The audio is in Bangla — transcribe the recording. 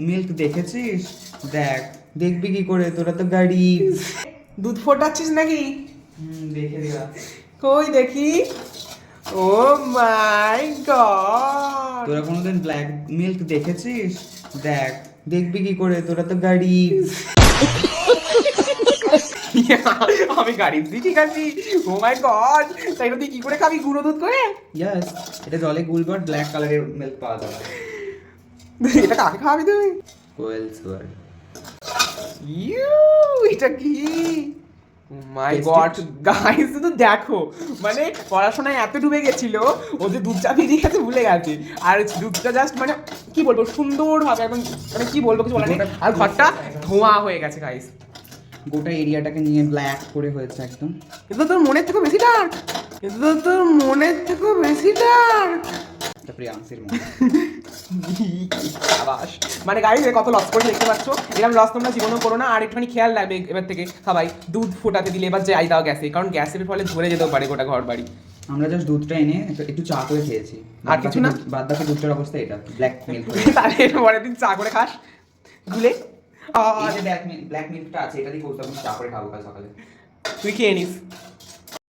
মিল্ক দেখেছিস? দেখ, দেখবি কি করে, তোরা তো গরিব। দুধ ফোটাচ্ছিস নাকি? দেখে দিবা। কই দেখি। ও মাই গড, তোরা কোনোদিন ব্ল্যাক মিল্ক দেখেছিস? দেখ, দেখবি কি করে, তোরা তো গরিব। আমি গাড়ি তুই ঠিক আছি। ও মাই গড, তাই তুই কি করে খাবি গুঁড়ো দুধ করে? ইয়াস, এটা জলে গুলবার ব্ল্যাক কালারের মিল্ক পাওয়া যাবে। এটা কাকে খাওয়াবি তুই? কোয়েল সুয়ার। ইউ, এটা কি? মাই গড গাইস, শুধু দেখো, মানে পড়াশোনায় এত ডুবে গেছিল ও যে দুধ চা ভিজিয়ে খেতে ভুলে গেছে। আর দুধটা জাস্ট মানে কি বলবো, সুন্দর হবে একদম, মানে কি বলবো কিছু বলার নেই। আর ঘরটা ধোঁয়া হয়ে গেছে গাইস। গোটা এরিয়াটাকে নিয়ে ব্ল্যাক করে হয়েছে একদম। কিন্তু তোর মনের থেকেও বেশি ডার্ক, কিন্তু তোর মনের থেকেও বেশি ডার্ক। তারপরে আংসির মনে। আবাস মানে গাইস কত লস করে দেখতে পাচ্ছ। এরকম লস তোমরা জীবনেও করো না। আর একটুখানি খেয়াল রাখবে এবার থেকে সবাই, দুধ ফোটাতে দিলে এবার যাই দাও গ্যাসে, কারণ গ্যাসের ফলে ধরে যেতেও পারে গোটা ঘর বাড়ি। আমরা জাস্ট দুধটা এনে একটু চা করে খেয়েছি, আর কিছু না? বাদ বাকি দুধটার অবস্থা এটা ব্ল্যাক মিল্ক। তাহলে এর পরের দিন চা করে খাস গুলে। এই যে ব্ল্যাক মিল্কটা আছে, এটা দিয়ে করতে চা করে খাবো কাল সকালে। তুই খেয়ে নিস।